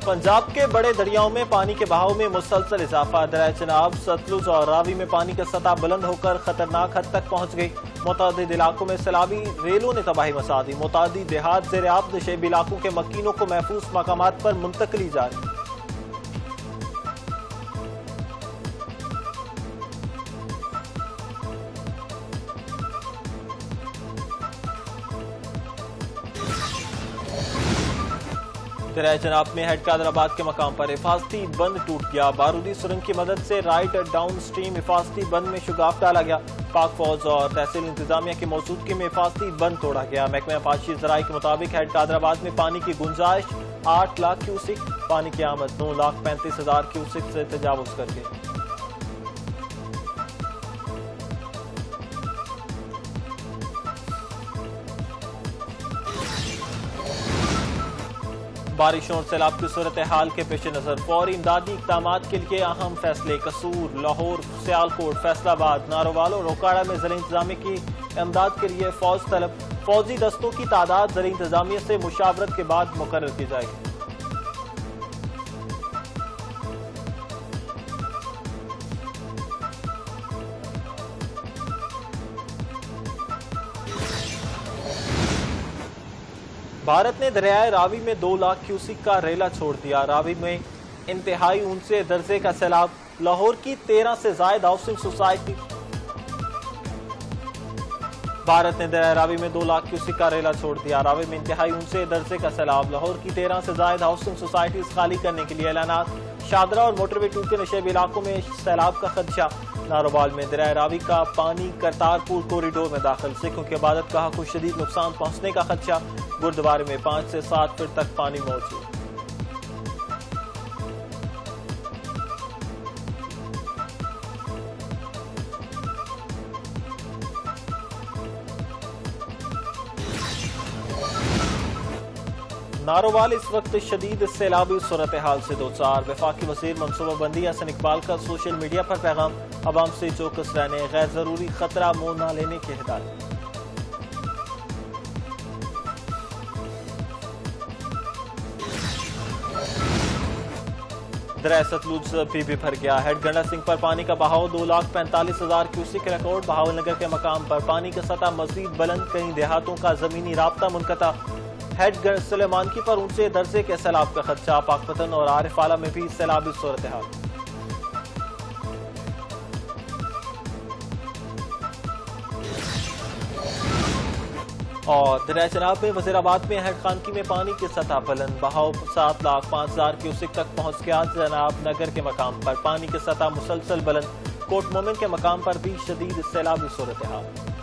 पंजाब के बड़े दरियाओं में पानी के बहाव में मुसलसल इजाफा। दरिया चनाब, सतलुज और रावी में पानी की सतह बुलंद होकर खतरनाक हद तक पहुंच गई। मुतअद्दिद इलाकों में सैलाबी रेलों ने तबाही मचा दी। मुतअद्दिद देहात ज़ेर-ए-आब नशेबी इलाकों के मकीनों को महफूज मकामात पर मुंतकिली जारी। दरिया चनाब में हेड कादराबाद के मकाम पर हिफाजती बंद टूट गया। बारूदी सुरंग की मदद से राइट डाउन स्ट्रीम हिफाजती बंद में शुगाफ डाला गया। पाक फौज और तहसील इंतजामिया की मौजूदगी में हिफाजती बंद तोड़ा गया। महकमे आबपाशी ज़राई के मुताबिक हेड कादराबाद में पानी की गुंजाइश 8 लाख क्यूसिक, पानी की आमद 9,35,000 क्यूसिक से तजावुज कर गई। बारिशों और सैलाब की सूरत हाल के पेश नजर फौरी इमदादी इक़दामात के लिए अहम फैसले। कसूर, लाहौर, सियालकोट, फैसलाबाद, नारोवाल और ओकाड़ा में ज़िला इंतजामिया की इमदाद के लिए फौज तलब। फौजी दस्तों की तादाद ज़िला इंतजामिया से मुशावरत के बाद मुकर्रर की जाएगी। भारत ने दरियाए रावी में 2 लाख क्यूसिक का रेला छोड़ दिया। रावी में इंतहाई ऊंचे दर्जे का सैलाब। लाहौर की 13 से जायद हाउसिंग सोसाइटी। भारत ने दरियाए रावी में 2 लाख क्यूसिक का रेला छोड़ दिया। रावी में इंतहाई ऊंचे दर्जे का सैलाब। लाहौर की 13 से जायद हाउसिंग सोसाइटीज खाली करने के लिए ऐलानात। शादरा और मोटरवे 2 के नशेबी इलाकों में सैलाब का खदशा। नारोवाल में दरियाए रावी का पानी करतारपुर कॉरिडोर में दाखिल। सिखों की इबादत गाह को शदीद नुकसान पहुंचने का खदशा। गुरुद्वारे में 5 से 7 फीट तक पानी मौजूद। नारोवाल इस वक्त शदीद सैलाबी सूरत हाल से दो चार। वफाकी वज़ीर मनसूबाबंदी हसन इकबाल का सोशल मीडिया पर पैगाम। अवाम से चौकस रहने, गैर जरूरी खतरा मोल न लेने की हिदायत। दरिया सतलुज भी भर गया। हेड गंडा सिंह पर पानी का बहाव 2,45,000 क्यूसिक रिकॉर्ड। बहावलनगर के मकाम पर पानी की सतह मजीद बुलंद। कई देहातों का जमीनी राब्ता मुनक़ता। हेड सुलेमानकी पर ऊंचे दर्जे के सैलाब का खदशा। पाकपतन और आरिफ आला में भी सैलाबी सूरत हाल। और दरिया चनाब में वजीराबाद में हेड खानकी में पानी की सतह बुलंद। बहाव 7,05,000 क्यूसिक तक पहुंच गया। जनाब नगर के मकाम पर पानी की सतह मुसलसल बुलंद। कोट मोमिन के मकाम पर भी शदीद सैलाबी सूरत हाल।